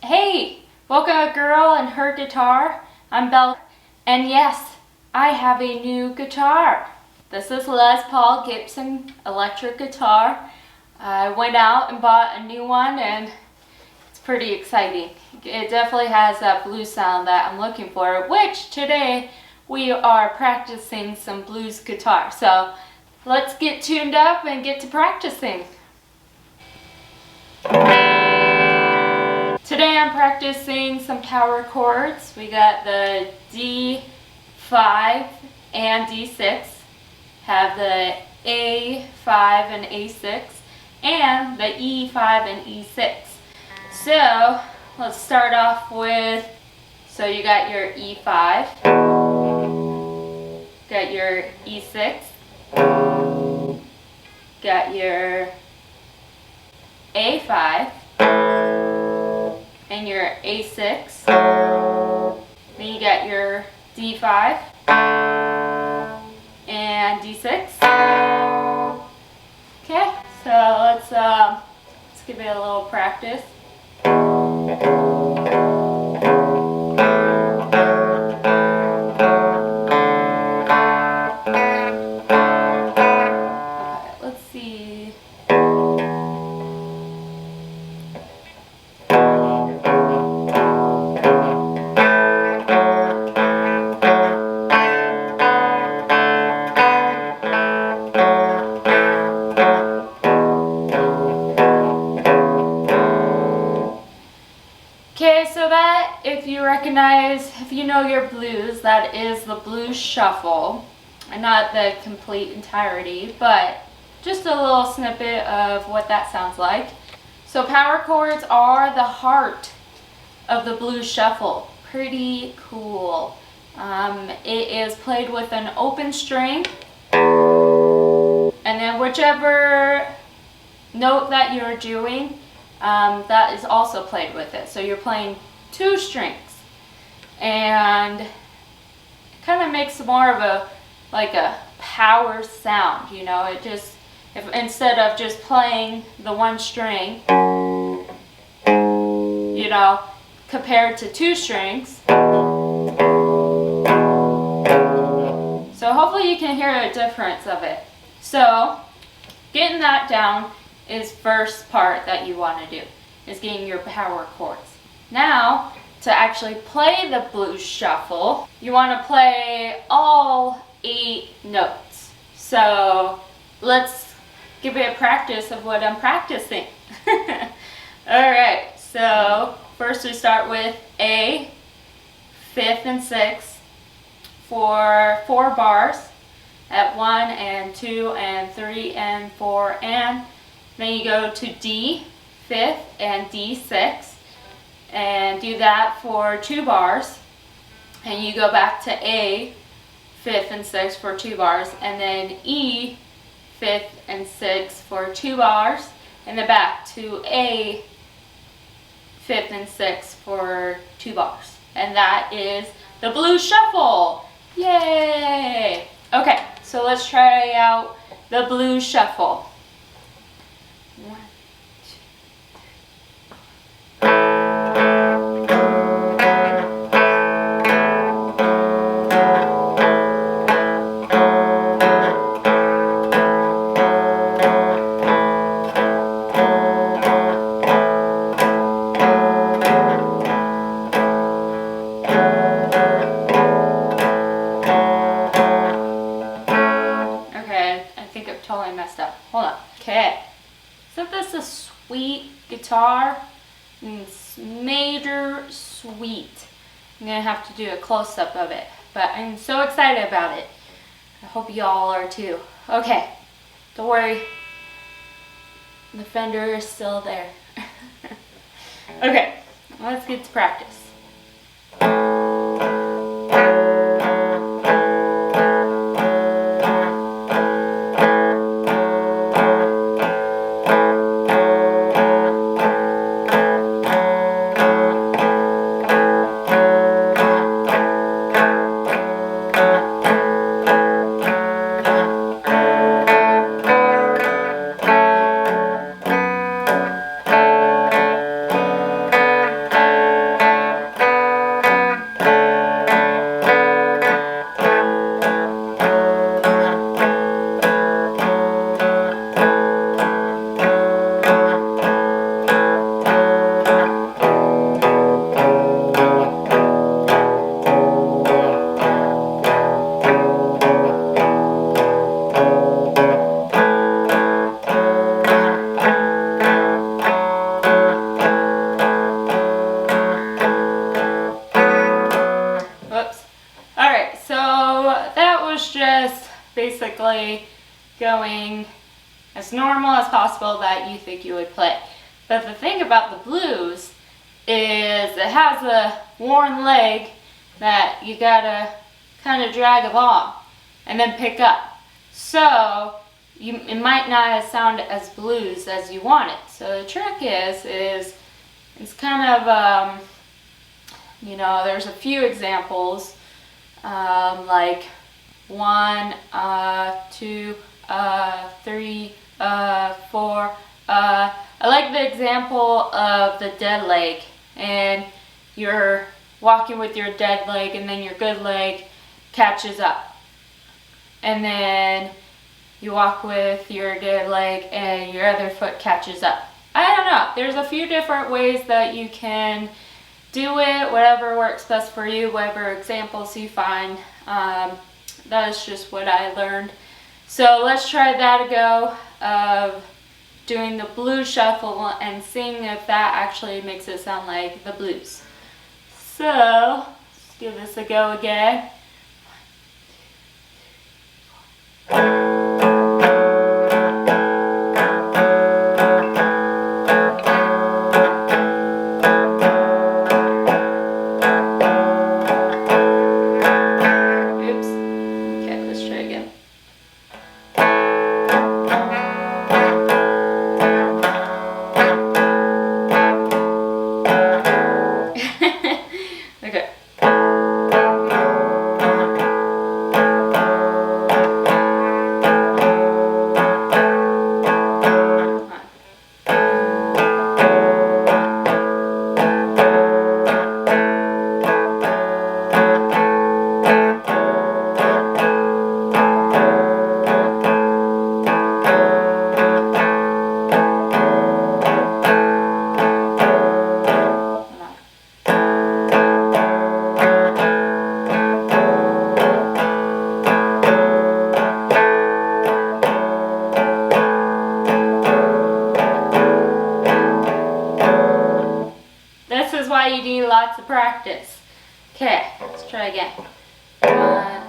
Hey, welcome a girl and her guitar. I'm Belle, and yes, I have a new guitar. This is Les Paul Gibson electric guitar. I went out and bought a new one, and it's pretty exciting. It definitely has that blues sound that I'm looking for, which today we are practicing some blues guitar. So let's get tuned up and get to practicing. Today I'm practicing some power chords. We got the D5 and D6, have the A5 and A6, and the E5 and E6. So let's start off with, so you got your E5, got your E6, got your A5, and your A6, then you got your D5 and D6. Okay, so let's give it a little practice. Okay, let's see. Okay, so that, if you know your blues, that is the blues shuffle. And not the complete entirety, but just a little snippet of what that sounds like. So power chords are the heart of the blues shuffle. Pretty cool. It is played with an open string, and then whichever note that you're doing, that is also played with it. So you're playing two strings, and it kind of makes more of a power sound, you know. It just, if instead of just playing the one string, you know, compared to two strings. So hopefully you can hear a difference of it. So getting that down is first part that you want to do, is getting your power chords. Now, to actually play the blues shuffle, you want to play all 8 notes. So let's give it a practice of what I'm practicing. Alright, so first we start with A, 5th and 6th for 4 bars at 1 and 2 and 3 and 4, and then you go to D, 5th and D6, and do that for 2 bars, and you go back to A, 5th and 6th for 2 bars, and then E, 5th and 6th for 2 bars, and then back to A, 5th and 6th for 2 bars. And that is the blues shuffle. Yay! Okay, so let's try out the blues shuffle. 1, 2. Totally messed up. Hold on. Okay. So this is a sweet guitar. It's major sweet. I'm going to have to do a close-up of it. But I'm so excited about it. I hope y'all are too. Okay. Don't worry. The fender is still there. Okay. Let's get to practice. basically going as normal as possible that you think you would play. But the thing about the blues is it has a worn leg that you gotta kind of drag along and then pick up. So it might not sound as blues as you want it. So the trick is it's kind of, you know, there's a few examples, like 1, 2, 3, 4. I like the example of the dead leg, and you're walking with your dead leg and then your good leg catches up. And then you walk with your dead leg and your other foot catches up. I don't know. There's a few different ways that you can do it, whatever works best for you, whatever examples you find. That is just what I learned. So let's try that a go of doing the blues shuffle and seeing if that actually makes it sound like the blues. So let's give this a go again. This is why you need lots of practice. Okay, let's try again. 1,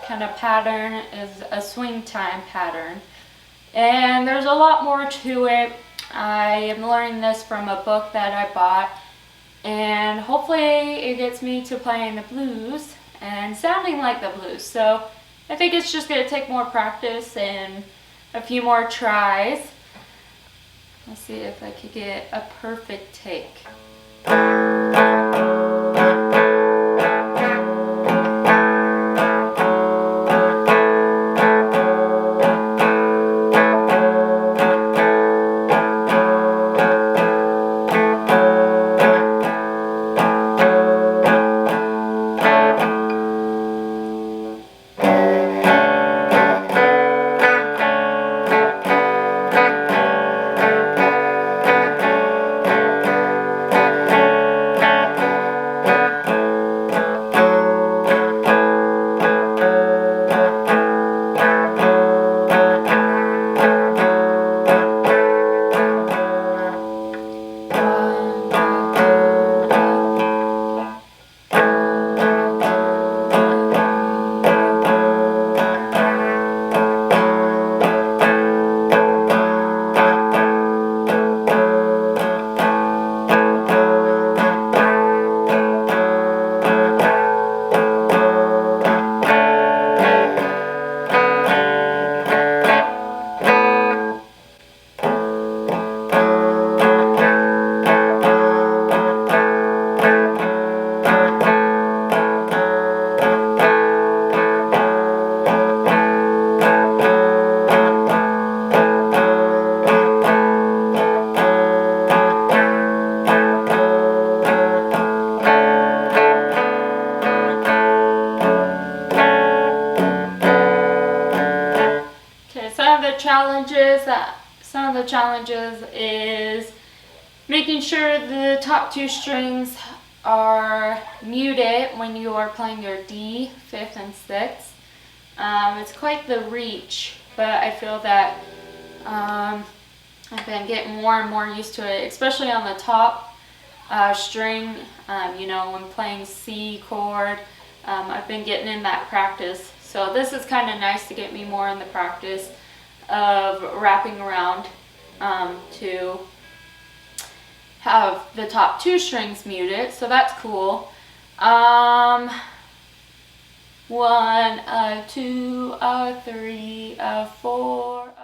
kind of pattern is a swing time pattern, and there's a lot more to it. I am learning this from a book that I bought, and hopefully it gets me to playing the blues and sounding like the blues. So I think it's just going to take more practice and a few more tries. Let's see if I could get a perfect take. some of the challenges is making sure the top 2 strings are muted when you are playing your D, 5th and 6th. It's quite the reach, but I feel that I've been getting more and more used to it, especially on the top string. You know, when playing C chord, I've been getting in that practice. So this is kind of nice to get me more in the practice of wrapping around to have the top 2 strings muted. So that's cool. 1, 2, 3, 4.